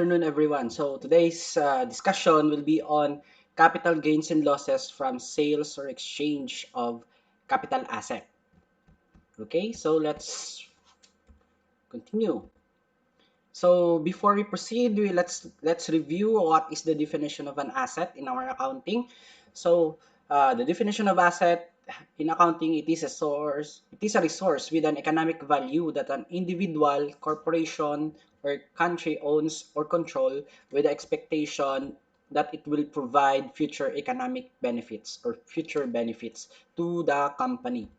afternoon, everyone. So today's discussion will be on capital gains and losses from sales or exchange of capital asset. Okay, so let's continue. So before we proceed, let's review what is the definition of an asset in our accounting. So the definition of asset in accounting, it is a source. It is a resource with an economic value that an individual, corporation, or country owns or control with the expectation that it will provide future economic benefits or future benefits to the company.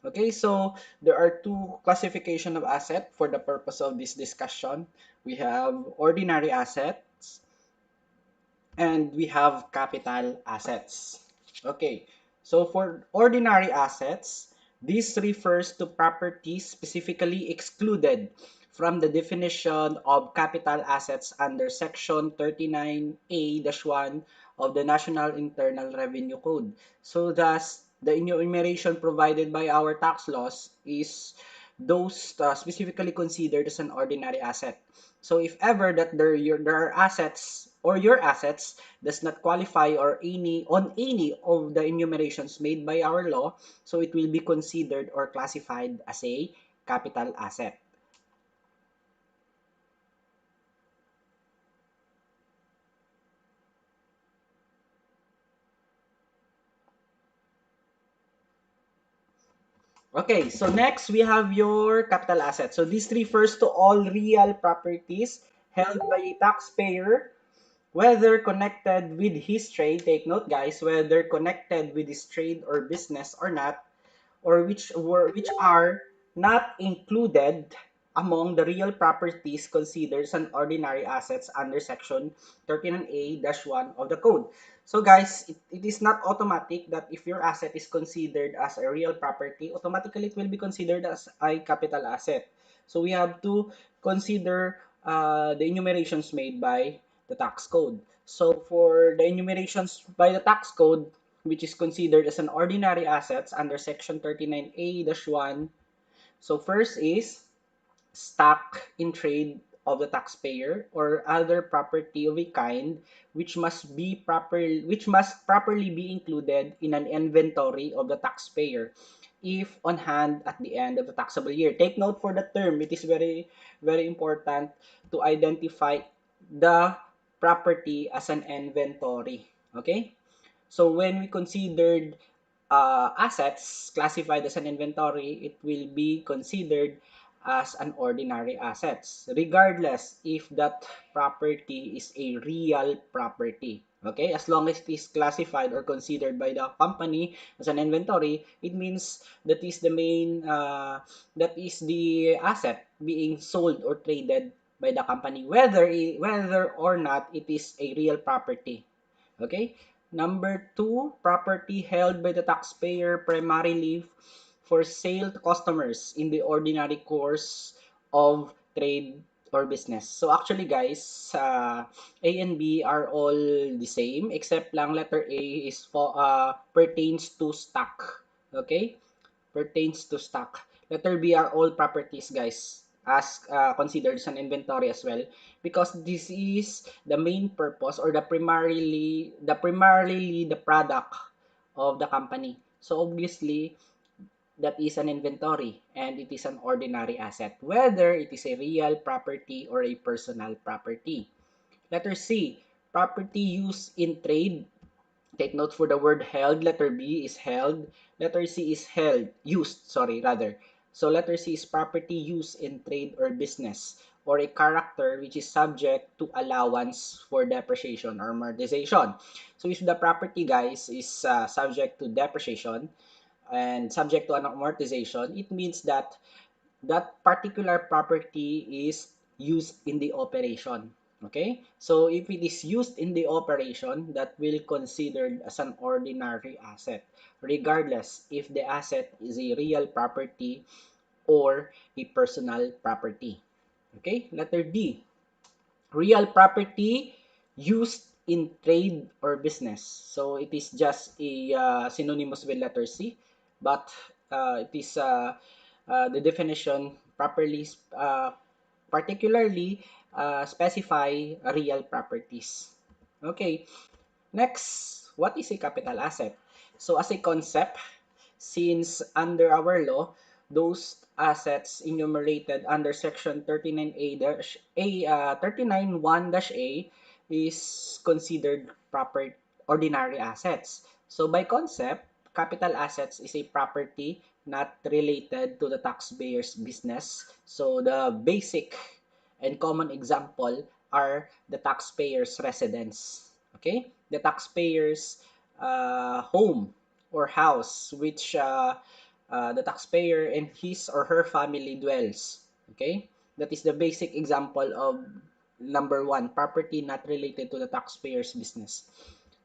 Okay, so there are two classification of asset for the purpose of this discussion. We have ordinary assets and we have capital assets. Okay, so for ordinary assets, this refers to properties specifically excluded from the definition of capital assets under Section 39A-1 of the National Internal Revenue Code. So thus, the enumeration provided by our tax laws is those specifically considered as an ordinary asset. So if ever that there are assets or your assets does not qualify or any of the enumerations made by our law, so it will be considered or classified as a capital asset. Okay, so next we have your capital asset. So this refers to all real properties held by a taxpayer, whether connected with his trade, take note guys, whether connected with his trade or business or not, or which are not included among the real properties considered as an ordinary assets under section 39A-1 of the code. So guys, it is not automatic that if your asset is considered as a real property, automatically it will be considered as a capital asset. So we have to consider the enumerations made by the tax code. So for the enumerations by the tax code, which is considered as an ordinary assets under section 39A-1. So first is stock in trade of the taxpayer or other property of a kind which must properly be included in an inventory of the taxpayer if on hand at the end of the taxable year. Take note for the term. It is very important to identify the property as an inventory. Okay? So when we considered assets classified as an inventory, it will be considered as an ordinary assets, regardless if that property is a real property. Okay, as long as it is classified or considered by the company as an inventory, it means that is the asset being sold or traded by the company, whether or not it is a real property. Okay. Number two, property held by the taxpayer primarily for sale to customers in the ordinary course of trade or business. So actually guys, A and B are all the same except lang letter A is pertains to stock. Okay? Pertains to stock. Letter B are all properties, guys, as considered as an inventory as well, because this is the main purpose or the primarily the product of the company. So obviously, that is an inventory and it is an ordinary asset, whether it is a real property or a personal property. Letter C, property used in trade. Take note for the word held. Letter B is held. Letter C is used, sorry, rather. So letter C is property used in trade or business, or a character which is subject to allowance for depreciation or amortization. So if the property, guys, is subject to depreciation and subject to an amortization, it means that that particular property is used in the operation. Okay? So if it is used in the operation, that will considered as an ordinary asset, regardless if the asset is a real property or a personal property. Okay? Letter D, real property used in trade or business. So it is just a synonymous with letter C, but it is the definition properly, particularly specify real properties. Okay, next, what is a capital asset? So as a concept, since under our law, those assets enumerated under section 39A-A 39(1)(a) is considered proper ordinary assets. So by concept, capital assets is a property not related to the taxpayer's business. So the basic and common example are the taxpayer's residence. Okay, the taxpayer's home or house, which the taxpayer and his or her family dwells. Okay, that is the basic example of number one, property not related to the taxpayer's business.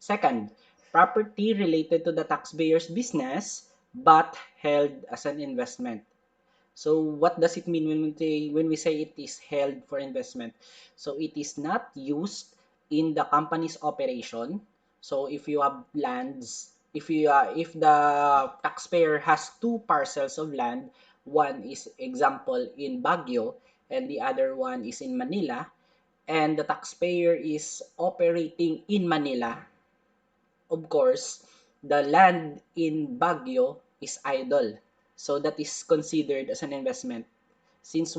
Second, property related to the taxpayer's business but held as an investment. So what does it mean when we say it is held for investment? So it is not used in the company's operation. So if you have lands, if the taxpayer has two parcels of land, one is example in Baguio and the other one is in Manila, and the taxpayer is operating in Manila, of course, the land in Baguio is idle. So that is considered as an investment. Since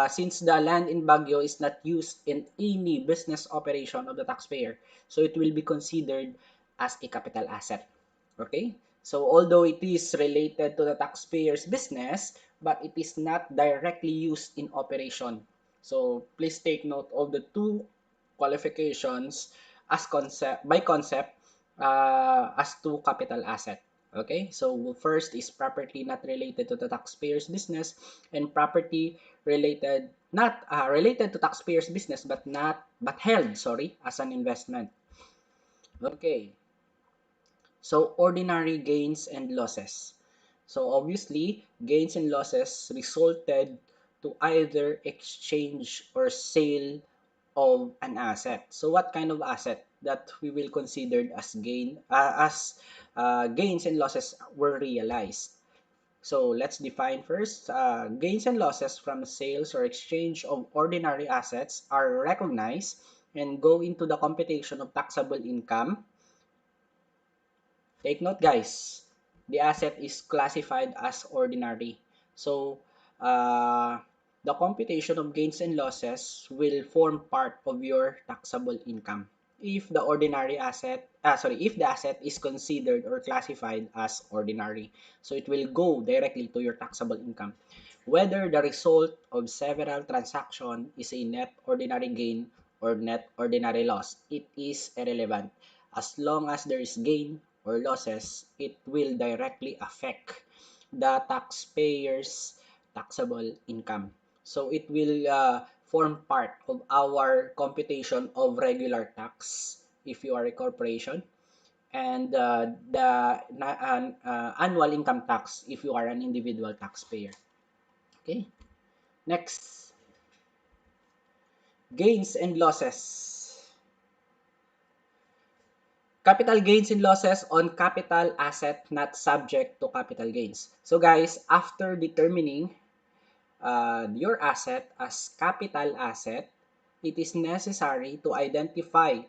since the land in Baguio is not used in any business operation of the taxpayer, so it will be considered as a capital asset. Okay? So although it is related to the taxpayer's business, but it is not directly used in operation. So please take note of the two qualifications as concept by concept as to capital asset. Okay, so first is property not related to the taxpayer's business, and property related not related to taxpayer's business but held, sorry, as an investment. Okay, so ordinary gains and losses. So obviously, gains and losses resulted to either exchange or sale of an asset. So what kind of asset that we will consider as gains and losses were realized? So let's define first. Gains and losses from sales or exchange of ordinary assets are recognized and go into the computation of taxable income. Take note, guys, the asset is classified as ordinary. So, uh, the computation of gains and losses will form part of your taxable income if the if the asset is considered or classified as ordinary. So it will go directly to your taxable income. Whether the result of several transactions is a net ordinary gain or net ordinary loss, it is irrelevant. As long as there is gain or losses, it will directly affect the taxpayer's taxable income. So it will form part of our computation of regular tax if you are a corporation, and the annual income tax if you are an individual taxpayer. Okay, next, gains and losses. Capital gains and losses on capital asset not subject to capital gains. So guys, after determining your asset as capital asset, it is necessary to identify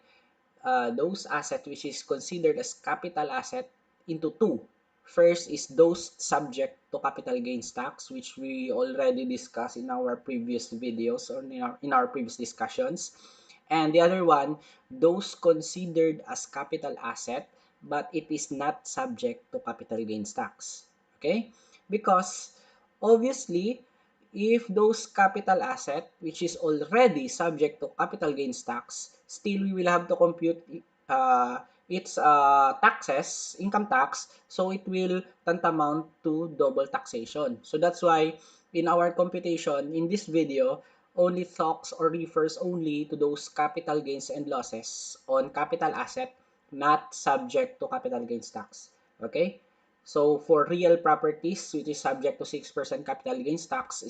those assets which is considered as capital asset into two. First is those subject to capital gains tax, which we already discussed in our previous videos or in our previous discussions. And the other one, those considered as capital asset, but it is not subject to capital gains tax. Okay? Because obviously, if those capital asset, which is already subject to capital gains tax, still we will have to compute its taxes, income tax, so it will tantamount to double taxation. So that's why in our computation in this video, only talks or refers only to those capital gains and losses on capital asset not subject to capital gains tax. Okay? So for real properties which is subject to 6% capital gains tax,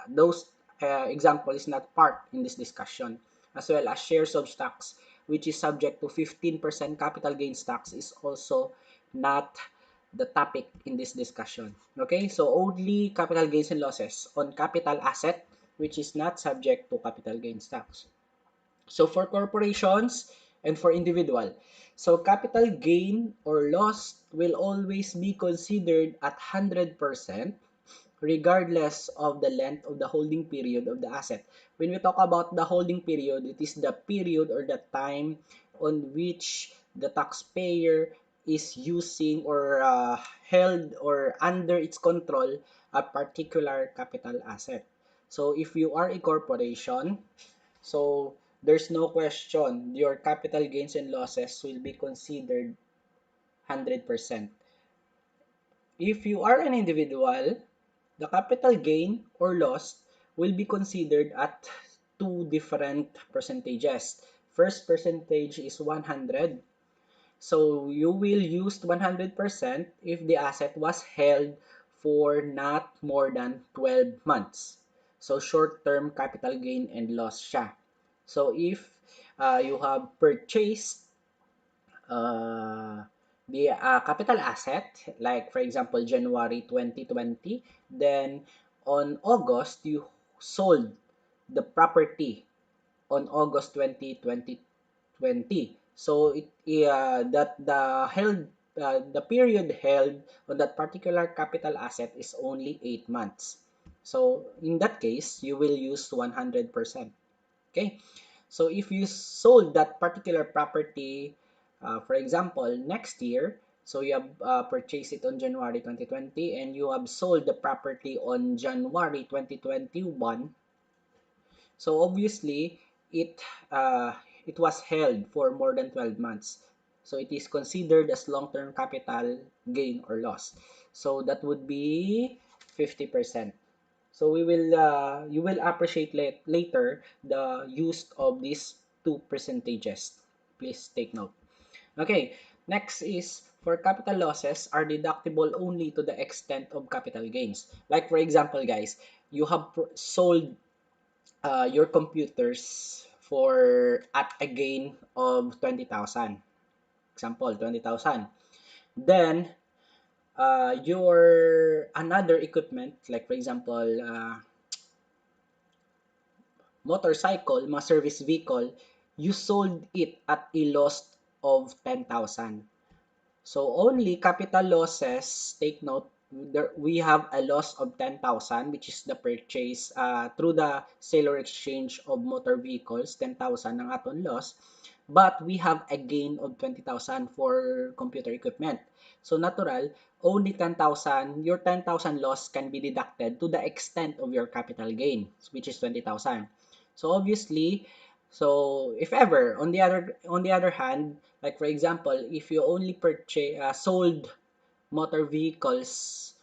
those example is not part in this discussion, as well as shares of stocks which is subject to 15% capital gains tax is also not the topic in this discussion. Okay, so only capital gains and losses on capital asset which is not subject to capital gains tax. So for corporations and for individual, so capital gain or loss will always be considered at 100% regardless of the length of the holding period of the asset. When we talk about the holding period, it is the period or the time on which the taxpayer is using or held or under its control a particular capital asset. So if you are a corporation, so there's no question your capital gains and losses will be considered 100%. If you are an individual, the capital gain or loss will be considered at two different percentages. First percentage is 100. So you will use 100% if the asset was held for not more than 12 months. So short-term capital gain and loss siya. So if you have purchased uh, the capital asset, like for example, January 2020, then on August, you sold the property on August 2020. So that the period held on that particular capital asset is only 8 months. So in that case, you will use 100%. Okay? So if you sold that particular property, for example, next year, so you have purchased it on January 2020 and you have sold the property on January 2021, so obviously it uh, it was held for more than 12 months. So it is considered as long-term capital gain or loss. So that would be 50%. So you will appreciate later the use of these two percentages. Please take note. Okay, next is for capital losses are deductible only to the extent of capital gains. Like for example, guys, you have sold your computers for at a gain of 20,000. Example, 20,000. Then your another equipment, like for example, motorcycle, mga service vehicle, you sold it at a loss of 10,000. So only capital losses, take note, we have a loss of 10,000, which is the purchase through the sale or exchange of motor vehicles, 10,000 ang aton loss. But we have a gain of 20,000 for computer equipment. So natural, only 10,000, your 10,000 loss can be deducted to the extent of your capital gain, which is 20,000. So obviously, so if ever, on the other hand, like for example, if you only sold motor vehicles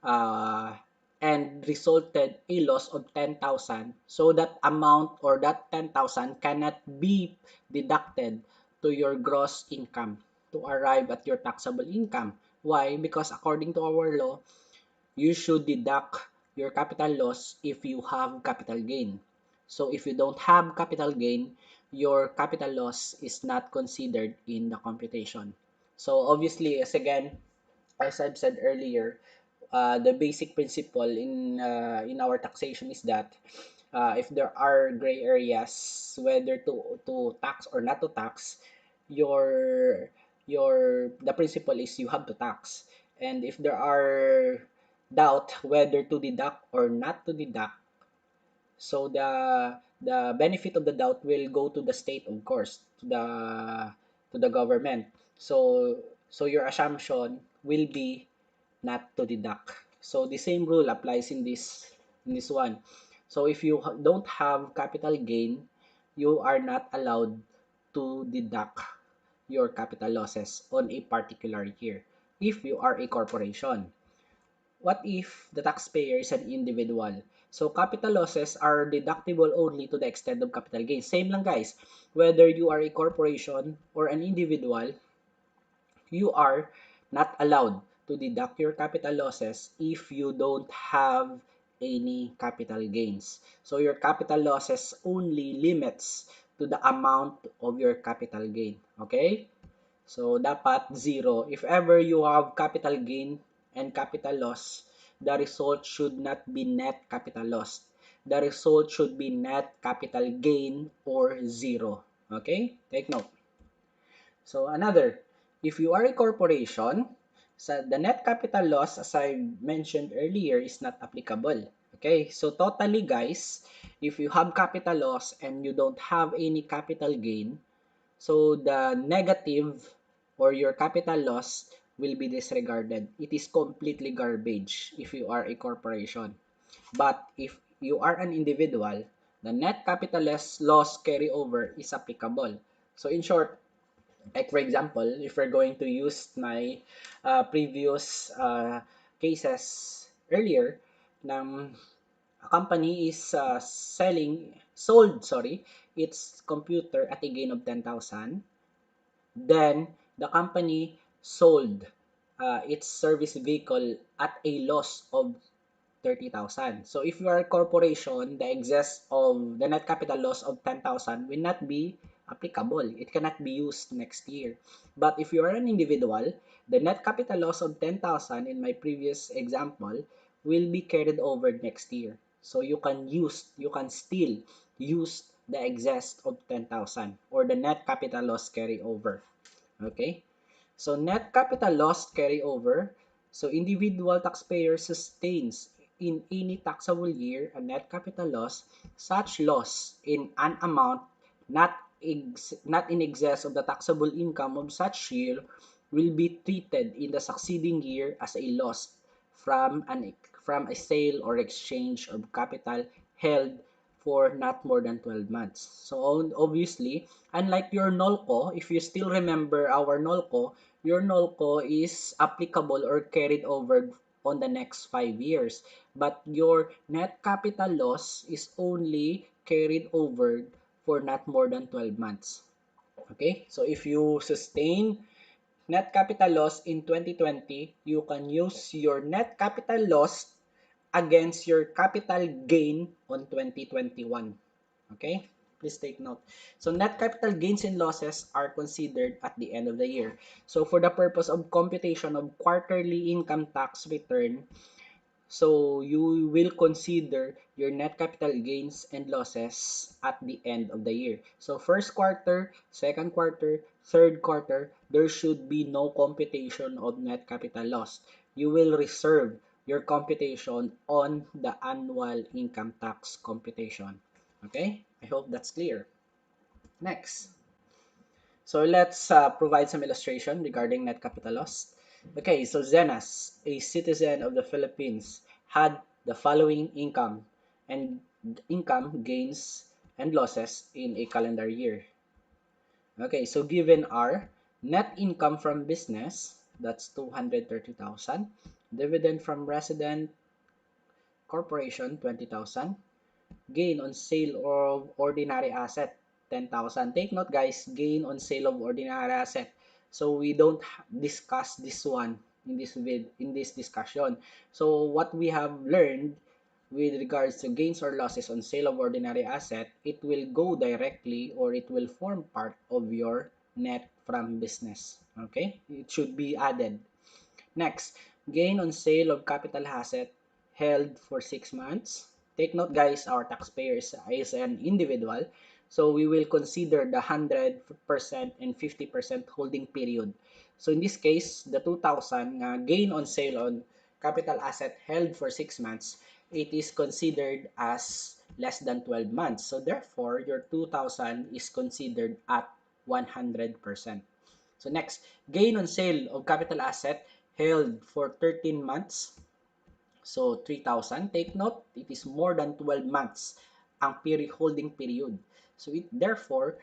uh, and resulted a loss of 10,000, so that amount or that 10,000 cannot be deducted to your gross income to arrive at your taxable income. Why? Because according to our law, you should deduct your capital loss if you have capital gain. So if you don't have capital gain, your capital loss is not considered in the computation. So obviously, as I've said earlier, the basic principle in our taxation is that if there are gray areas whether to tax or not to tax, your the principle is you have to tax. And if there are doubt whether to deduct or not to deduct, so the benefit of the doubt will go to the state, of course, to the government. So your assumption will be not to deduct. So the same rule applies in this one. So if you don't have capital gain, you are not allowed to deduct your capital losses on a particular year if you are a corporation. What if the taxpayer is an individual? So capital losses are deductible only to the extent of capital gains. Same lang guys, whether you are a corporation or an individual, you are not allowed to deduct your capital losses if you don't have any capital gains. So your capital losses only limits to the amount of your capital gain. Okay? So dapat zero. If ever you have capital gain and capital loss, the result should not be net capital loss. the result should be net capital gain or zero. Okay? Take note. So another, if you are a corporation, the net capital loss, as I mentioned earlier, is not applicable. Okay, so totally guys, if you have capital loss and you don't have any capital gain, so the negative or your capital loss will be disregarded. It is completely garbage if you are a corporation. But if you are an individual, the net capital loss carryover is applicable. So in short, like for example, if we're going to use my previous cases earlier, ng a company is sold its computer at a gain of 10,000. Then the company sold its service vehicle at a loss of 30,000. So if you are a corporation, the excess of the net capital loss of 10,000 will not be applicable. It cannot be used next year. But if you are an individual, the net capital loss of 10,000 in my previous example will be carried over next year. So you can still use the excess of 10,000 or the net capital loss carryover. Okay? So net capital loss carryover. So individual taxpayer sustains in any taxable year a net capital loss. Such loss in an amount not not in excess of the taxable income of such year will be treated in the succeeding year as a loss from from a sale or exchange of capital held for not more than 12 months. So obviously, unlike your NOLCO, if you still remember our NOLCO, your NOLCO is applicable or carried over on the next 5 years. But your net capital loss is only carried over for not more than 12 months. Okay? So if you sustain net capital loss in 2020, you can use your net capital loss against your capital gain on 2021. Okay? Please take note. So net capital gains and losses are considered at the end of the year. So for the purpose of computation of quarterly income tax return, so you will consider your net capital gains and losses at the end of the year. So first quarter, second quarter, third quarter, there should be no computation of net capital loss. You will reserve your computation on the annual income tax computation. Okay? I hope that's clear. Next. So let's provide some illustration regarding net capital loss. Okay, so Zenas, a citizen of the Philippines, had the following income gains and losses in a calendar year. Okay, so given our net income from business, that's 230,000, dividend from resident corporation, 20,000, gain on sale of ordinary asset, 10,000. Take note guys, gain on sale of ordinary asset. So we don't discuss this one in this discussion. So what we have learned with regards to gains or losses on sale of ordinary asset, it will go directly or it will form part of your net from business. Okay? It should be added. Next, gain on sale of capital asset held for 6 months. Take note guys, our taxpayer is an individual. So we will consider the 100% and 50% holding period. So in this case, the 2,000 gain on sale on capital asset held for 6 months, it is considered as less than 12 months. So therefore, your 2,000 is considered at 100%. So next, gain on sale of capital asset held for 13 months. So 3,000. Take note, it is more than 12 months ang holding period. So therefore,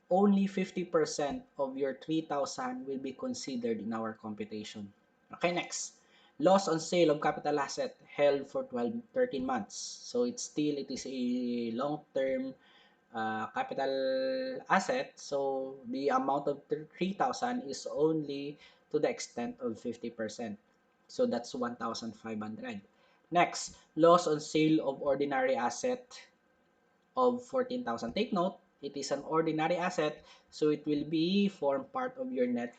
only 50% of your 3,000 will be considered in our computation. Okay, next. Loss on sale of capital asset held for 13 months. So it is a long-term capital asset. So the amount of 3,000 is only to the extent of 50%. So that's 1,500. Next, loss on sale of ordinary asset of 14,000. Take note, it is an ordinary asset, so it will be form part of your net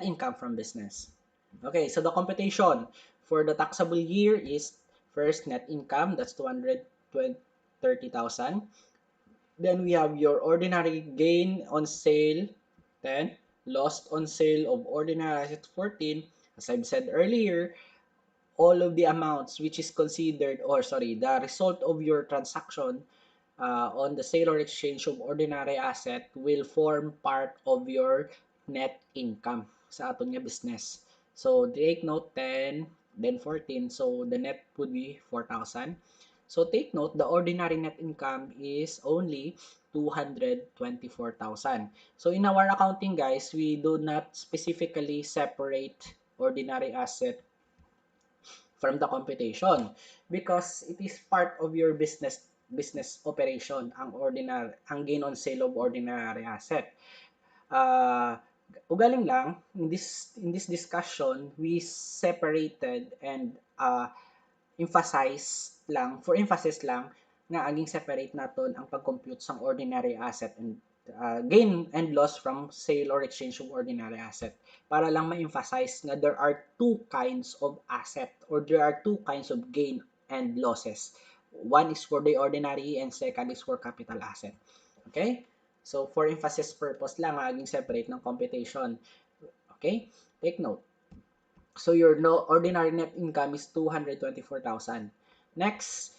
income from business. Okay, so the computation for the taxable year is First, net income, that's 230,000. Then we have your ordinary gain on sale, 10. Lost on sale of ordinary asset, 14. As I've said earlier, all of the amounts which is considered, or sorry, the result of your transaction on the sale or exchange of ordinary asset will form part of your net income sa aton nga business. So, take note 10, then 14. So, the net would be 4,000. So, take note, the ordinary net income is only 224,000. So, in our accounting, guys, we do not specifically separate ordinary asset from the computation because it is part of your business operation ang gain on sale of ordinary asset. Ugaling lang in this discussion we separated and for emphasis lang nga aging separate naton ang pag-compute sang ordinary asset and gain and loss from sale or exchange of ordinary asset para lang ma-emphasize nga there are two kinds of asset or there are two kinds of gain and losses. One is for the ordinary and second is for capital asset. Okay? So for emphasis purpose lang aging separate ng computation. Okay? Take note. So your ordinary net income is 224,000. Next,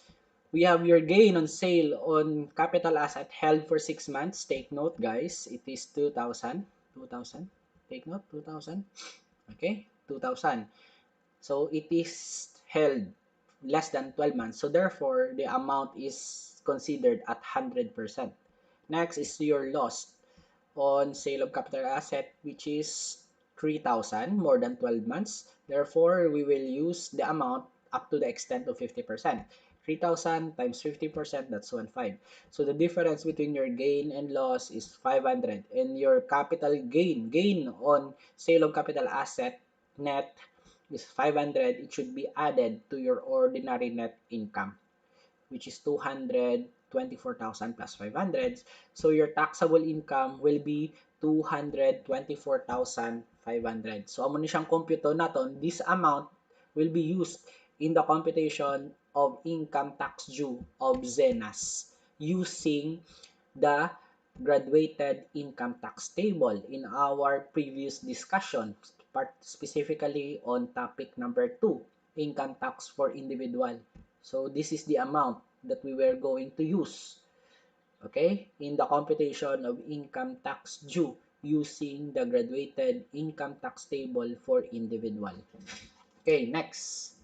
we have your gain on sale on capital asset held for 6 months. Take note, guys. It is 2,000. 2,000. Take note, 2,000. Okay, 2,000. So it is held less than 12 months. So therefore, the amount is considered at 100%. Next is your loss on sale of capital asset, which is 3,000 more than 12 months. Therefore, we will use the amount up to the extent of 50%. 3,000 times 50%, that's 1,500. So the difference between your gain and loss is 500. And your capital gain on sale of capital asset net is 500. It should be added to your ordinary net income, which is 224,000 plus 500. So your taxable income will be 224,500. So amo ni siyang computo naton, this amount will be used in the computation of income tax due of ZENAS using the graduated income tax table in our previous discussion, specifically on topic number 2, income tax for individual. So this is the amount that we were going to use, okay, in the computation of income tax due using the graduated income tax table for individual. Okay, next.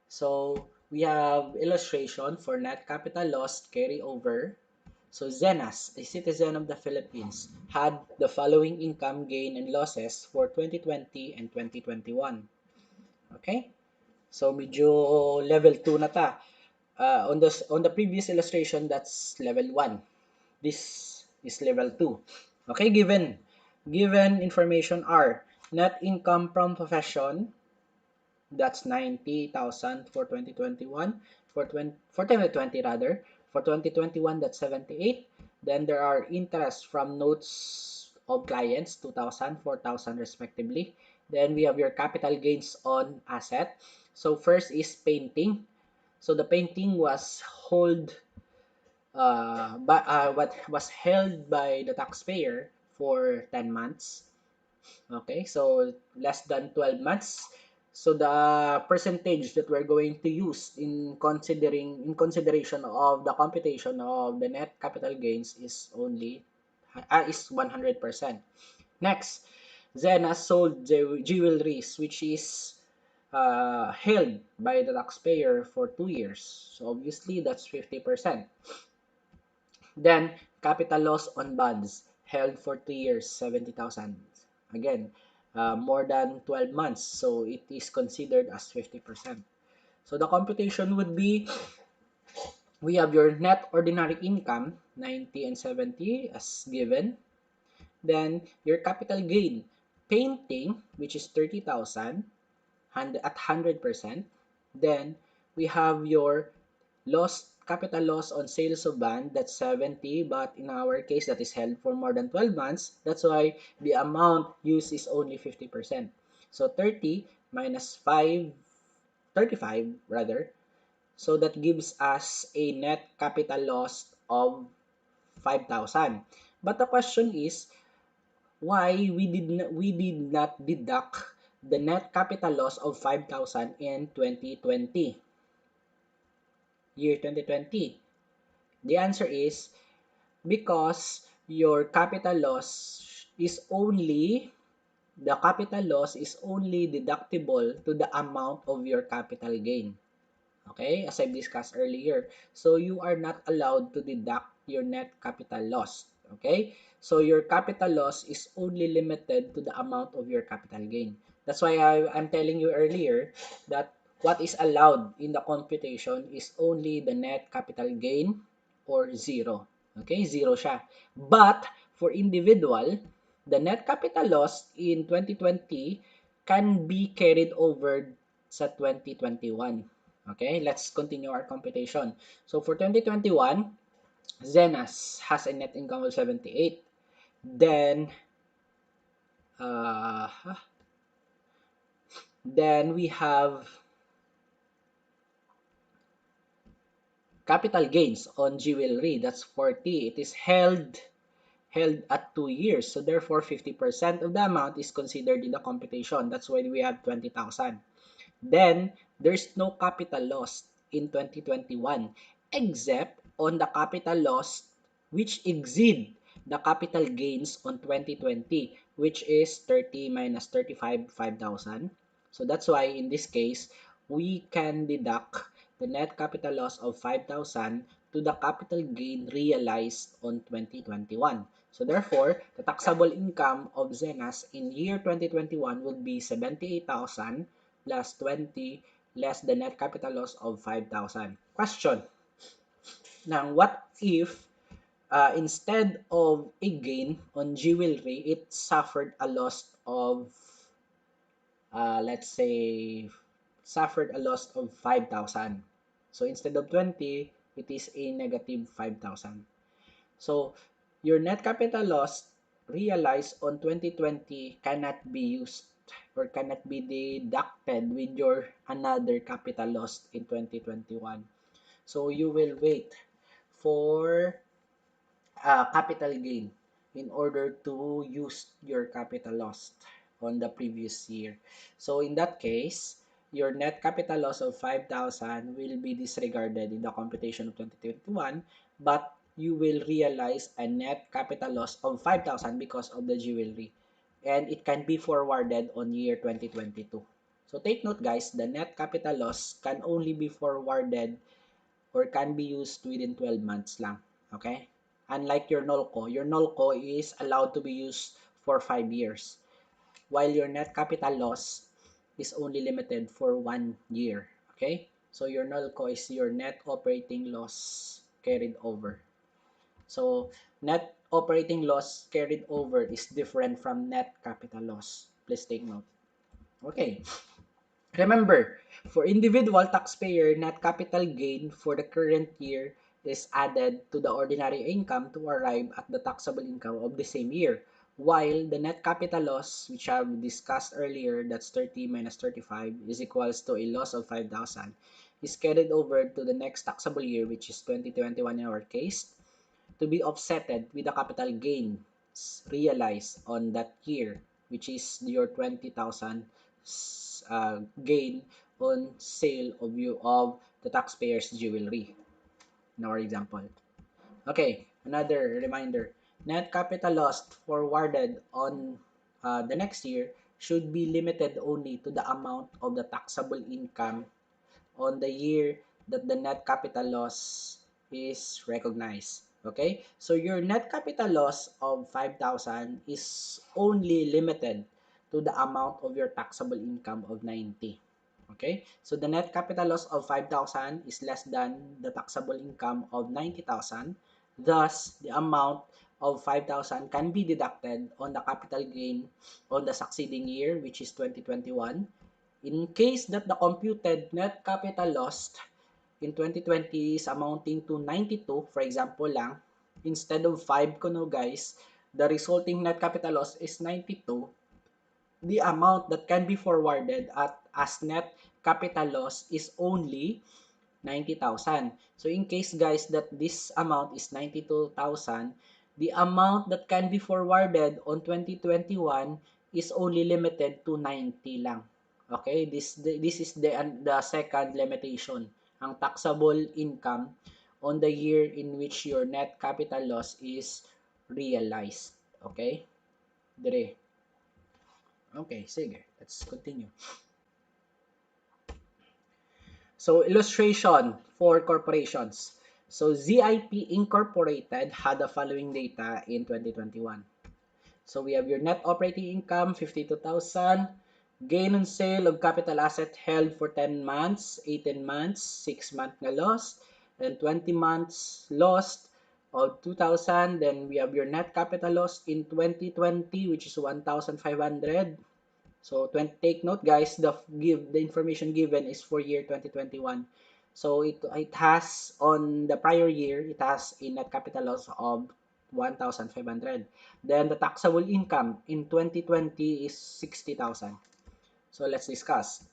So we have illustration for net capital loss carryover. So Zenas, a citizen of the Philippines, had the following income gain and losses for 2020 and 2021. Okay? So medyo level 2 na ta. On the previous illustration, that's level 1. This is level 2. Okay, given information are net income from profession, that's 90,000 for 2021, for 2020 rather. For 2021, that's 78. Then there are interest from notes of clients, 2,000, 4,000 respectively. Then we have your capital gains on asset. So first is painting. So the painting was what was held by the taxpayer for 10 months. Okay, so less than 12 months. So the percentage that we're going to use in consideration of the computation of the net capital gains is only is 100%. Next, Zena sold jewelries which is held by the taxpayer for 2 years. So obviously that's 50%. Then capital loss on bonds held for 3 years, 70,000. Again, more than 12 months, so it is considered as 50%. So the computation would be, we have your net ordinary income, 90 and 70 as given. Then your capital gain, painting, which is 30,000 at 100%. Then we have your capital loss on sales of bond, that's 70, but in our case that is held for more than 12 months. That's why the amount used is only 50%. So 30 minus 5, 35 rather. So that gives us a net capital loss of 5,000. But the question is, why we did not deduct the net capital loss of 5,000 in 2020, year 2020? The answer is because your capital loss is only the capital loss is only deductible to the amount of your capital gain. Okay, as I've discussed earlier. So you are not allowed to deduct your net capital loss. Okay, so your capital loss is only limited to the amount of your capital gain. That's why I'm telling you earlier that what is allowed in the computation is only the net capital gain or zero. Okay, zero siya. But for individual, the net capital loss in 2020 can be carried over sa 2021. Okay, let's continue our computation. So for 2021, Zenas has a net income of 78. Then, uh, then we have capital gains on jewelry. That's 40. It is held at 2 years. So therefore, 50% of the amount is considered in the computation. That's why we have 20,000. Then, there's no capital loss in 2021 except on the capital loss which exceed the capital gains on 2020, which is 30 minus 35, 5,000. So that's why in this case, we can deduct the net capital loss of 5,000 to the capital gain realized on 2021. So therefore, the taxable income of Zenas in year 2021 would be 78,000 plus 20 less the net capital loss of 5,000. Question. Now, what if instead of a gain on jewelry, it suffered a loss of, let's say, suffered a loss of 5,000. So instead of 20, it is a negative 5,000. So your net capital loss realized on 2020 cannot be used or cannot be deducted with your another capital loss in 2021. So you will wait for capital gain in order to use your capital loss on the previous year. So in that case, your net capital loss of 5,000 will be disregarded in the computation of 2021, but you will realize a net capital loss of 5,000 because of the jewelry. And it can be forwarded on year 2022. So take note guys, the net capital loss can only be forwarded or can be used within 12 months lang. Okay? Unlike your NOLCO is allowed to be used for 5 years, while your net capital loss is only limited for 1 year. Okay? So your NOLCO is your net operating loss carried over. So net operating loss carried over is different from net capital loss. Please take note. Okay. Remember, for individual taxpayer, net capital gain for the current year is added to the ordinary income to arrive at the taxable income of the same year. While the net capital loss, which I've discussed earlier, that's 30 minus 35, is equals to a loss of 5,000, is carried over to the next taxable year, which is 2021 in our case, to be offsetted with the capital gains realized on that year, which is your 20,000 gain on sale of the taxpayer's jewelry in our example. Okay, another reminder. Net capital loss forwarded on the next year should be limited only to the amount of the taxable income on the year that the net capital loss is recognized. Okay? So your net capital loss of 5,000 is only limited to the amount of your taxable income of 90. Okay? So the net capital loss of 5,000 is less than the taxable income of 90,000. Thus, the amount of 5,000 can be deducted on the capital gain on the succeeding year, which is 2021. In case that the computed net capital loss in 2020 is amounting to 92, for example lang, instead of 5 ko no guys, the resulting net capital loss is 92, the amount that can be forwarded as net capital loss is only 90,000. So in case guys that this amount is 92,000, the amount that can be forwarded on 2021 is only limited to 90 lang. Okay, this is the second limitation. Ang taxable income on the year in which your net capital loss is realized. Okay? Dire. Okay, sige. Let's continue. So, illustration for corporations. So, ZIP Incorporated had the following data in 2021. So, we have your net operating income, 52,000. Gain on sale of capital asset held for 10 months, 18 months, 6 months na lost, and 20 months lost of 2,000. Then, we have your net capital loss in 2020, which is 1,500. So take note guys, the information given is for year 2021. So it has on the prior year, it has a net capital loss of 1,500. Then the taxable income in 2020 is 60,000. So let's discuss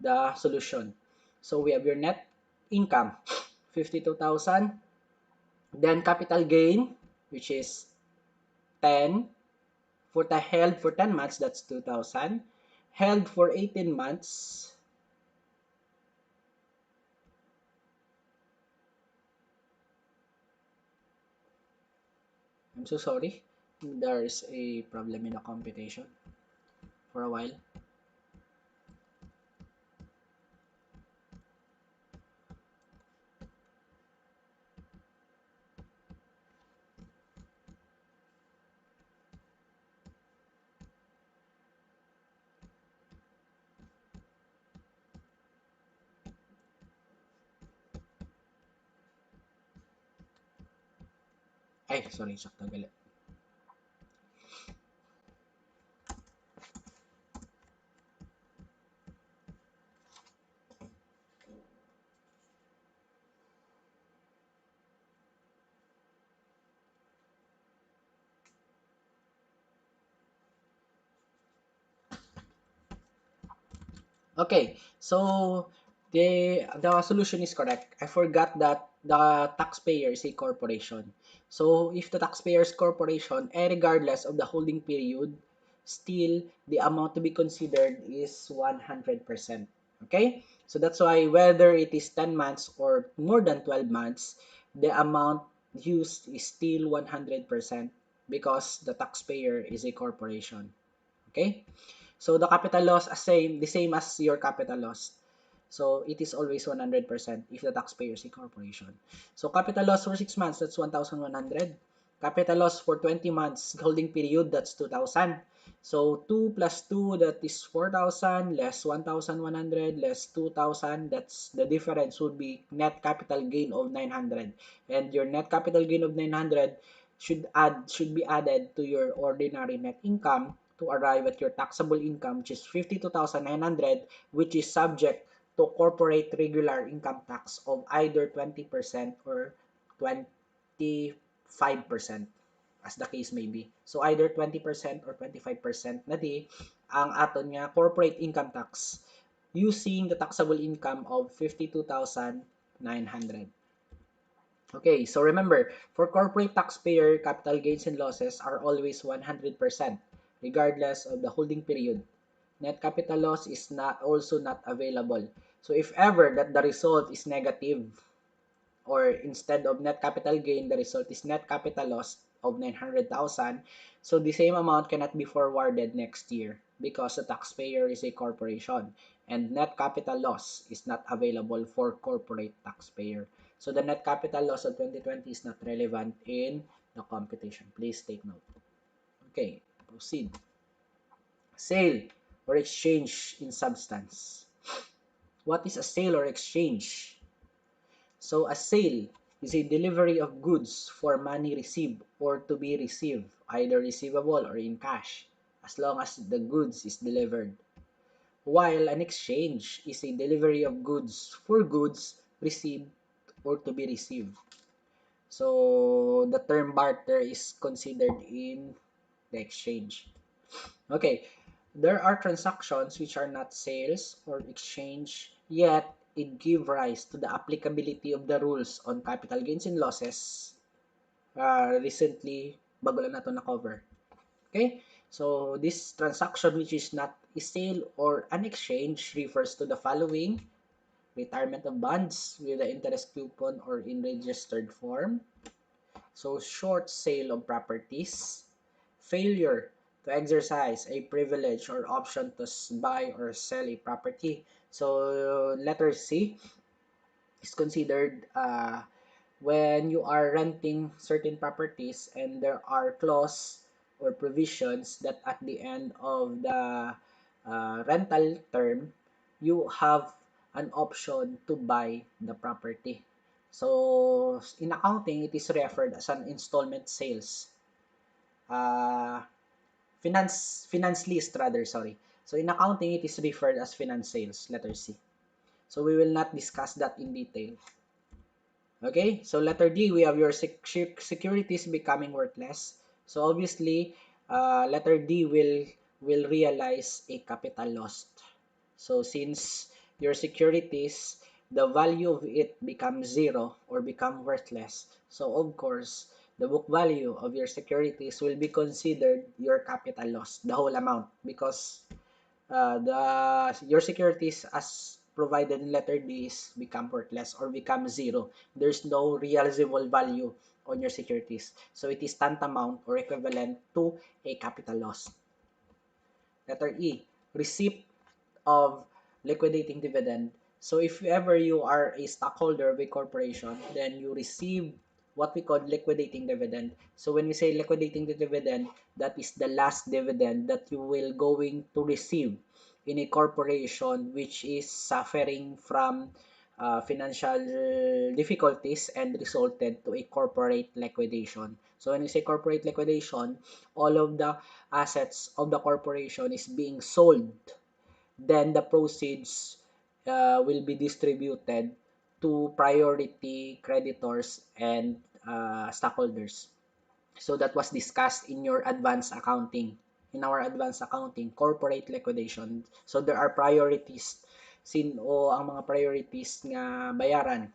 the solution. So we have your net income 52,000, then capital gain which is 10 for the held for 10 months, that's 2,000. Held for 18 months, I'm so sorry. There's a problem in the computation for a while. Ay, sorry, sakto gali. Okay, so the solution is correct. I forgot that the taxpayer is a corporation. So if the taxpayer is corporation, regardless of the holding period, still the amount to be considered is 100%. Okay? So that's why whether it is 10 months or more than 12 months, the amount used is still 100% because the taxpayer is a corporation. Okay? So the capital loss the same as your capital loss. So it is always 100% if the taxpayer is a corporation. So capital loss for 6 months, that's 1,100. Capital loss for 20 months holding period, that's 2,000. So 2 plus 2, that is 4,000, less 1,100, less 2,000. That's the difference would be net capital gain of 900. And your net capital gain of 900 should be added to your ordinary net income to arrive at your taxable income, which is 52,900, which is subject to corporate regular income tax of either 20% or 25%, as the case may be. So either 20% or 25% na di ang aton nga corporate income tax using the taxable income of 52,900. Okay, so remember, for corporate taxpayer, capital gains and losses are always 100%, regardless of the holding period. Net capital loss is not available. So if ever that the result is negative, or instead of net capital gain, the result is net capital loss of 900,000, so the same amount cannot be forwarded next year because the taxpayer is a corporation and net capital loss is not available for corporate taxpayer. So the net capital loss of 2020 is not relevant in the computation. Please take note. Okay, proceed. Sale or exchange in substance. What is a sale or exchange? So a sale is a delivery of goods for money received or to be received, either receivable or in cash, as long as the goods is delivered. While an exchange is a delivery of goods for goods received or to be received. So the term barter is considered in the exchange. Okay, There are transactions which are not sales or exchange, yet it give rise to the applicability of the rules on capital gains and losses. Recently, bago lang na ito na-cover. Okay? So, this transaction which is not a sale or an exchange refers to the following: retirement of bonds with the interest coupon or in registered form. So, short sale of properties, failure to exercise a privilege or option to buy or sell a property. So, letter C is considered when you are renting certain properties and there are clause or provisions that at the end of the rental term, you have an option to buy the property. So, in accounting, it is referred as an installment sales. Uh, finance list rather, sorry. So, in accounting, it is referred as finance sales, letter C. So, we will not discuss that in detail. Okay, so letter D, we have your securities becoming worthless. So obviously, letter D will realize a capital loss. So since your securities, the value of it becomes zero or become worthless. So of course, the book value of your securities will be considered your capital loss, the whole amount, because your securities as provided in letter D is become worthless or become zero. There's no realizable value on your securities. So it is tantamount or equivalent to a capital loss. Letter E, receipt of liquidating dividend. So if ever you are a stockholder of a corporation, then you receive what we call liquidating dividend. So when we say liquidating the dividend, that is the last dividend that you will going to receive in a corporation which is suffering from financial difficulties and resulted to a corporate liquidation. So when we say corporate liquidation, all of the assets of the corporation is being sold, then the proceeds will be distributed to priority creditors and stockholders. So that was discussed in your advanced accounting. In our advanced accounting, corporate liquidation. So there are priorities. Sino ang mga priorities nga bayaran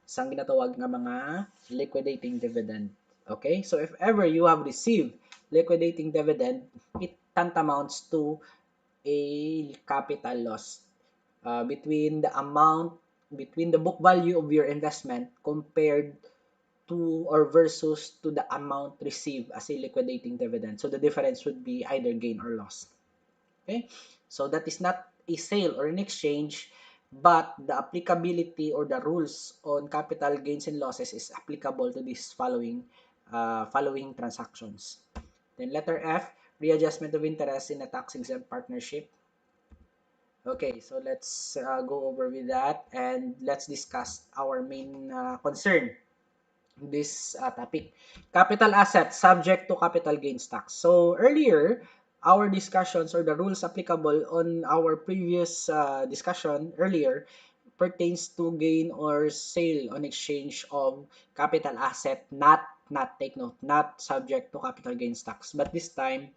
sa ginatawag nga mga liquidating dividend. Okay? So if ever you have received liquidating dividend, it tantamounts to a capital loss between between the book value of your investment compared to or versus to the amount received as a liquidating dividend. So the difference would be either gain or loss. Okay? So that is not a sale or an exchange, but the applicability or the rules on capital gains and losses is applicable to these following transactions. Then letter F, readjustment of interest in a tax-exempt partnership. Okay, so let's go over with that and let's discuss our main concern in this topic. Capital assets subject to capital gains tax. So earlier, our discussions or the rules applicable on our previous discussion earlier pertains to gain or sale on exchange of capital asset, not take note, not subject to capital gains tax. But this time,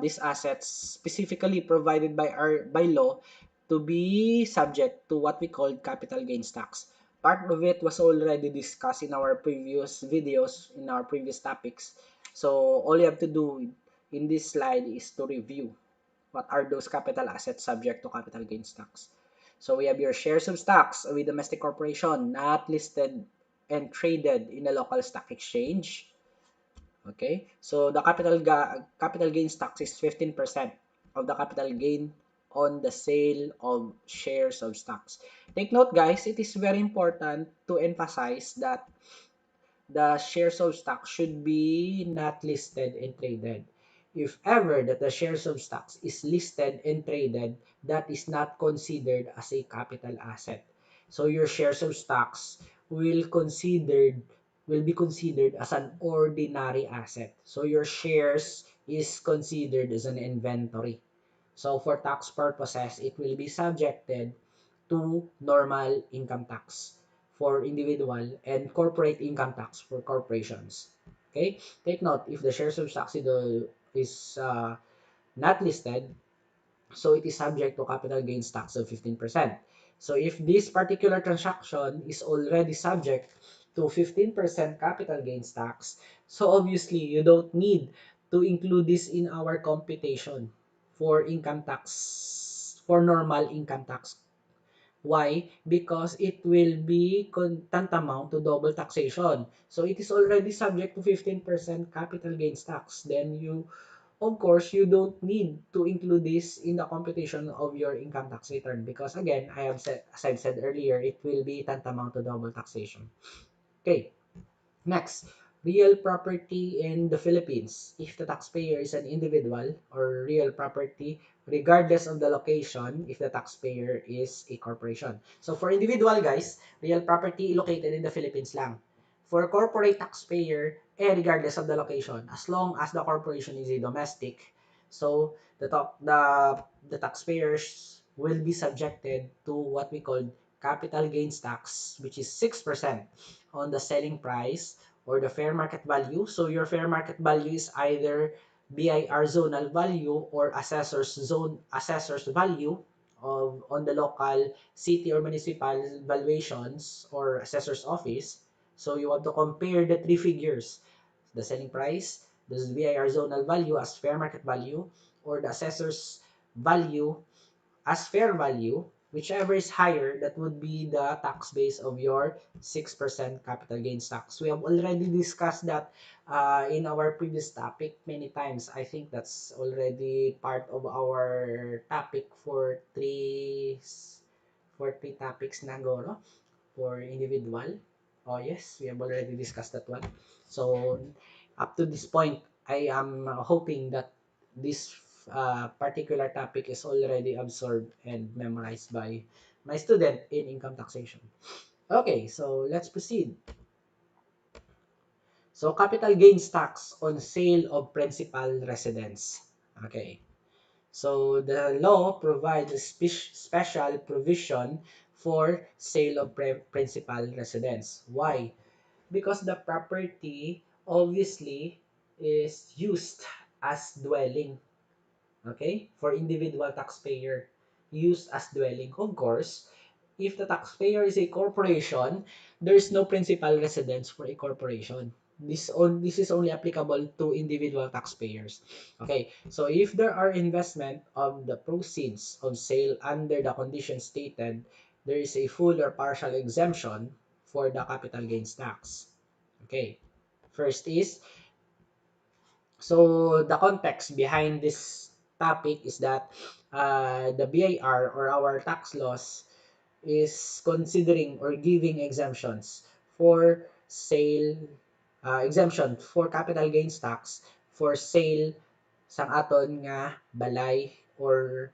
these assets specifically provided by law to be subject to what we call capital gains tax. Part of it was already discussed in our previous videos, in our previous topics. So all you have to do in this slide is to review what are those capital assets subject to capital gains tax. So we have your shares of stocks with domestic corporation not listed and traded in a local stock exchange. Okay? So the capital gains tax is 15% of the capital gain on the sale of shares of stocks. Take note guys, it is very important to emphasize that the shares of stock should be not listed and traded. If ever that the shares of stocks is listed and traded, that is not considered as a capital asset. So your shares of stocks will be considered as an ordinary asset. So your shares is considered as an inventory. So for tax purposes, it will be subjected to normal income tax for individual and corporate income tax for corporations. Okay? Take note, if the shares of stocks is not listed, So it is subject to capital gains tax of 15%. So if this particular transaction is already subject to 15% capital gains tax, so obviously you don't need to include this in our computation for income tax, for normal income tax. Why? Because it will be tantamount to double taxation. So it is already subject to 15% capital gains tax. Then you, of course, you don't need to include this in the computation of your income tax return because again, I have said, as I've said earlier, it will be tantamount to double taxation. Okay. Next, real property in the Philippines. If the taxpayer is an individual or real property, regardless of the location, if the taxpayer is a corporation. So for individual guys, real property located in the Philippines lang. For corporate taxpayer, regardless of the location, as long as the corporation is a domestic, so the taxpayers will be subjected to what we call capital gains tax, which is 6% on the selling price or the fair market value. So your fair market value is either BIR zonal value or assessor's value of on the local city or municipal valuations or assessor's office. So you want to compare the three figures, the selling price, the BIR zonal value as fair market value, or the assessor's value as fair value, whichever is higher, that would be the tax base of your 6% capital gains tax. We have already discussed that in our previous topic many times. I think that's already part of our topic for three topics na goro for individual. Oh yes, we have already discussed that one. So up to this point, I am hoping that this particular topic is already absorbed and memorized by my student in income taxation. Okay, so let's proceed. So capital gains tax on sale of principal residence. Okay. So the law provides a special provision for sale of principal residence. Why? Because the property obviously is used as dwelling, okay, for individual taxpayer, used as dwelling. Of course, if the taxpayer is a corporation, there is no principal residence for a corporation. This is only applicable to individual taxpayers. Okay, so if there are investment of the proceeds of sale under the conditions stated, there is a full or partial exemption for the capital gains tax. Okay, first is, so the context behind this topic is that the BIR or our tax laws is considering or giving exemptions for sale, exemption for capital gains tax for sale sang aton nga balay or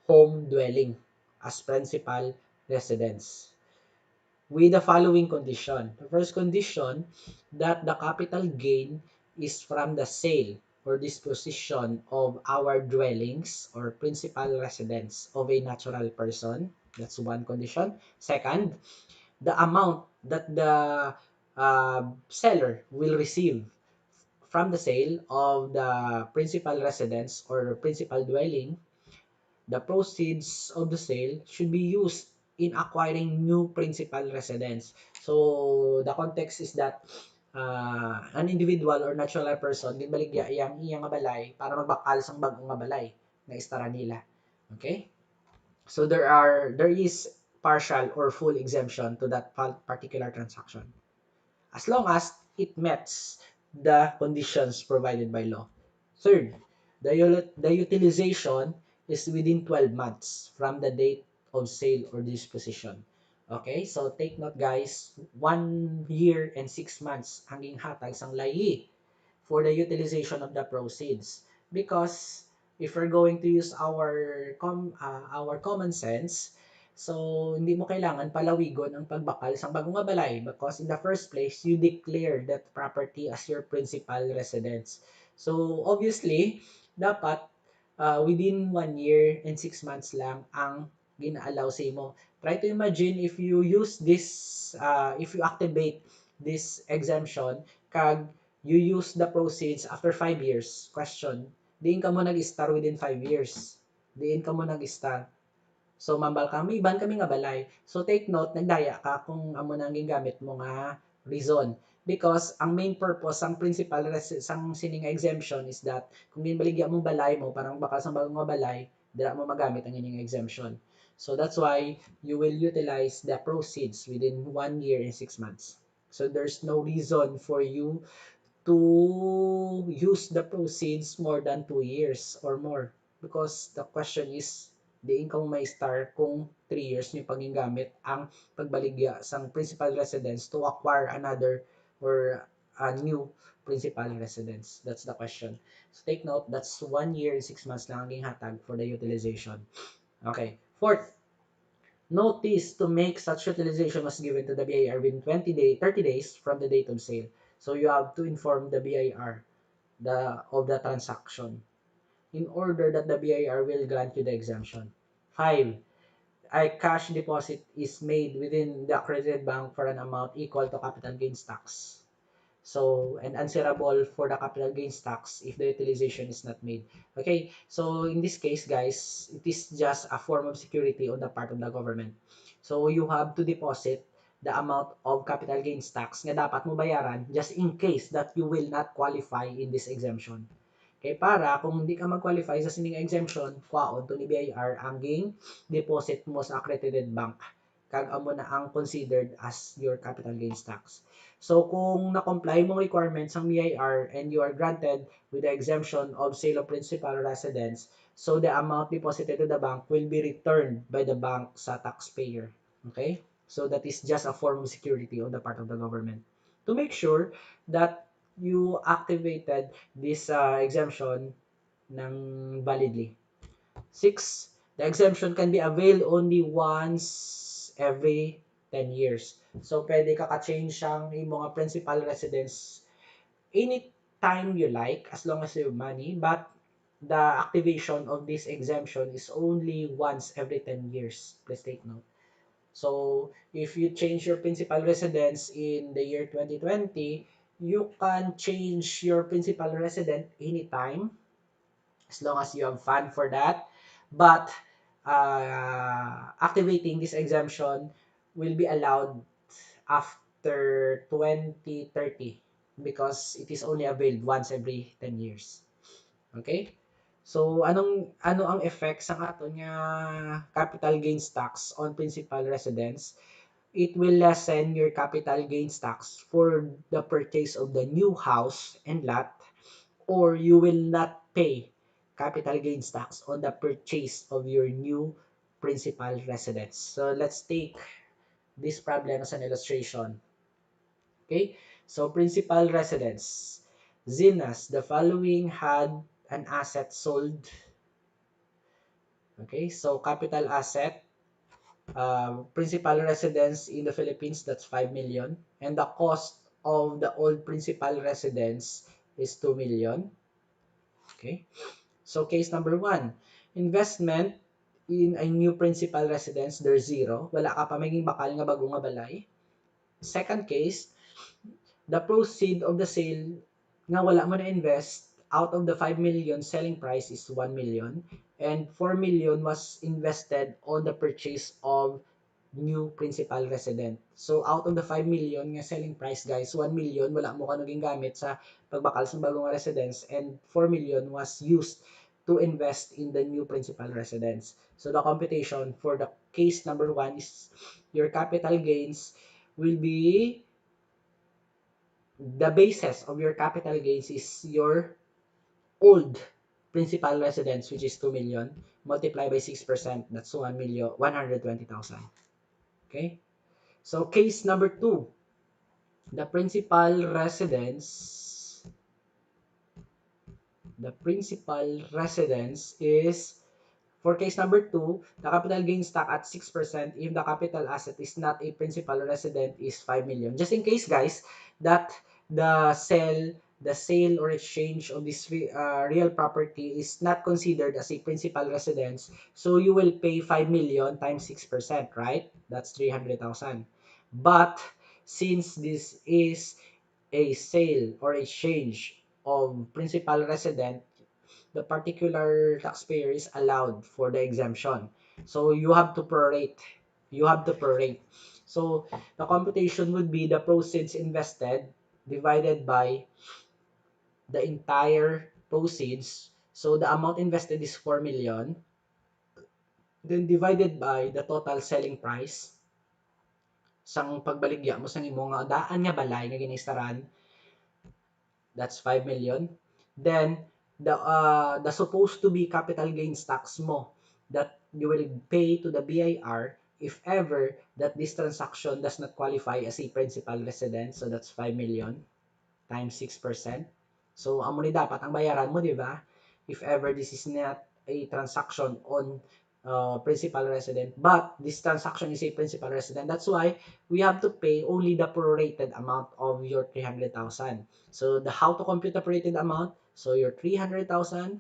home dwelling as principal residence with the following condition. The first condition, that the capital gain is from the sale or disposition of our dwellings or principal residence of a natural person. That's one condition. Second, the amount that the seller will receive from the sale of the principal residence or principal dwelling, the proceeds of the sale should be used in acquiring new principal residence. So the context is that an individual or natural person din baligya iyang nga balay para magbakal sang bag-o nga balay na istara nila. Okay? So there is partial or full exemption to that particular transaction as long as it meets the conditions provided by law. Third, the utilization is within 12 months from the date of sale or disposition. Okay, so take note guys, 1 year and 6 months ang hatag sang layi for the utilization of the proceeds. Because if we're going to use our common sense, so hindi mo kailangan palawigon ang pagbakal sa bagong nga balay because in the first place, you declare that property as your principal residence. So obviously, dapat within 1 year and 6 months lang ang gina-allow sa imo. Try to imagine if you use this, if you activate this exemption, kag you use the proceeds after 5 years. Question, diin ka mo nag-start within 5 years. diin ka mo nag-start. So, mambal ka, may iban kami nga balay. So, take note, nagdaya ka kung amo nang gingamit mo nga reason. Because, ang main purpose, ang principal, sang sining exemption is that, kung ginbaligya mong balay mo, parang baka sa bagong nga balay, dira mo magamit ang inyong exemption. So, that's why, you will utilize the proceeds within 1 year and 6 months. So, there's no reason for you to use the proceeds more than 2 years or more. Because the question is, diin ka mo may star kung 3 years nyo paggamit ang pagbaligya sang principal residence to acquire another or a new principal residence. That's the question. So take note, that's 1 year and 6 months lang ang hatag for the utilization. Okay. Fourth, notice to make such utilization was given to the BIR within 30 days from the date of sale. So you have to inform the BIR of the transaction in order that the BIR will grant you the exemption. 5. A cash deposit is made within the accredited bank for an amount equal to capital gains tax. So, and answerable for the capital gains tax if the utilization is not made. Okay, so in this case, guys, it is just a form of security on the part of the government. So, you have to deposit the amount of capital gains tax nga dapat mo bayaran just in case that you will not qualify in this exemption. Kay para kung hindi ka mag-qualify sa sining exemption, kwaon to ni BIR ang ging deposit mo sa accredited bank kag amo na ang considered as your capital gains tax. So kung na-comply mong requirements ng BIR and you are granted with the exemption of sale of principal residence, so the amount deposited to the bank will be returned by the bank sa taxpayer. Okay? So that is just a form of security on the part of the government to make sure that you activated this exemption ng validly. 6. The exemption can be availed only once every 10 years. So, pwede ka ka-change ang mga principal residence anytime you like as long as you have money, but the activation of this exemption is only once every 10 years. Please take note. So, if you change your principal residence in the year 2020, you can change your principal residence anytime as long as you have fund for that. But activating this exemption will be allowed after 2030 because it is only availed once every 10 years. Okay? So, ano ang effect sa aton nga capital gains tax on principal residence? It will lessen your capital gains tax for the purchase of the new house and lot, or you will not pay capital gains tax on the purchase of your new principal residence. So let's take this problem as an illustration. Okay, so principal residence. Zinas, the following had an asset sold. Okay, so capital asset, principal residence in the Philippines, that's 5 million. And the cost of the old principal residence is 2 million. Okay. So case number 1, investment in a new principal residence, there's 0. Wala ka pa maging bakal nga bago nga balay. Second case, the proceed of the sale nga wala mo na invest, out of the 5 million selling price is 1 million and 4 million was invested on the purchase of new principal resident. So out of the 5 million nga selling price, guys, 1 million wala mo kanuging gamit sa pagbakal sa bagong residence and 4 million was used to invest in the new principal residence. So the computation for the case number 1 is your capital gains will be, the basis of your capital gains is your old principal residence, which is 2 million, multiplied by 6%, that's 1 million, 120,000. Okay? So, case number 2, the principal residence is, for case number 2, the capital gains tax at 6% if the capital asset is not a principal resident is 5 million. Just in case, guys, that the sale or exchange of this real property is not considered as a principal residence, so you will pay 5 million times 6%, right? That's 300,000. But since this is a sale or exchange of principal resident, the particular taxpayer is allowed for the exemption. So you have to prorate. You have to prorate. So the computation would be the proceeds invested divided by the entire proceeds. So the amount invested is 4 million. Then divided by the total selling price sang pagbaligya mo sang imo nga daan nga balay nga ginistaran, that's 5 million. Then the supposed to be capital gains tax mo that you will pay to the BIR if ever that this transaction does not qualify as a principal residence, so that's 5 million times 6%. So amo ni dapat ang bayaran mo, di ba? If ever this is not a transaction on principal resident, but this transaction is a principal resident. That's why we have to pay only the prorated amount of your 300,000. So the how to compute the prorated amount? So your 300,000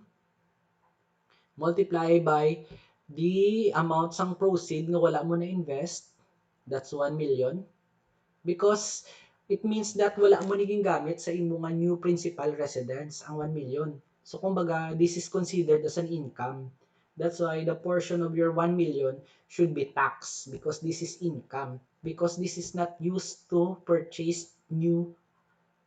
multiply by the amount sang proceed nga wala mo na invest, that's 1 million. Because it means that wala mo naging gamit sa imo nga new principal residence ang 1 million. So kumbaga, this is considered as an income. That's why the portion of your 1 million should be taxed because this is income. Because this is not used to purchase new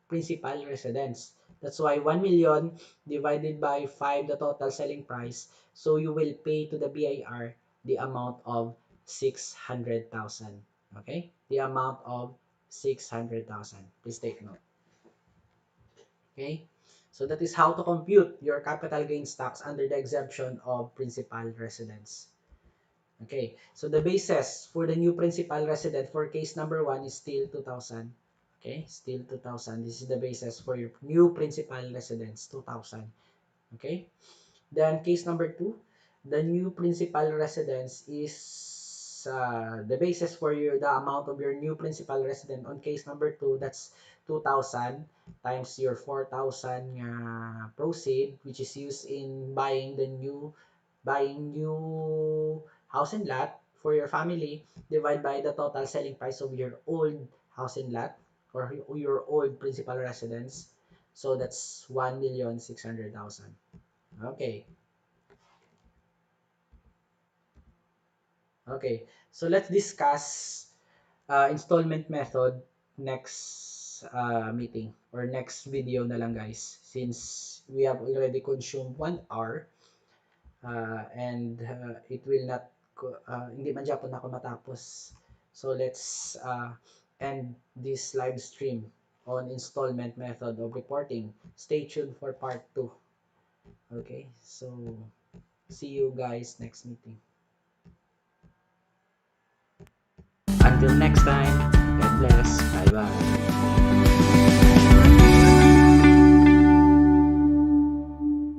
principal residence. That's why 1 million divided by 5 the total selling price. So you will pay to the BIR the amount of 600,000. Okay? The amount of 600,000. Please take note. Okay? So that is how to compute your capital gains tax under the exemption of principal residence. Okay, so the basis for the new principal resident for case number 1 is still 2,000. Okay, still 2,000. This is the basis for your new principal residence, 2,000. Okay, then case number 2, the new principal residence is the basis for the amount of your new principal resident on case number 2, that's 2,000 times your 4,000 proceed, which is used in buying new house and lot for your family, divide by the total selling price of your old house and lot or your old principal residence. So that's 1,600,000. Okay. Okay. So let's discuss installment method next meeting or next video na lang, guys, since we have already consumed 1 hour. And it will not hindi man Japon ako matapos. So let's end this live stream on installment method of reporting. Stay tuned for part 2. Okay, so see you guys next meeting. Until next time, God bless. Bye bye.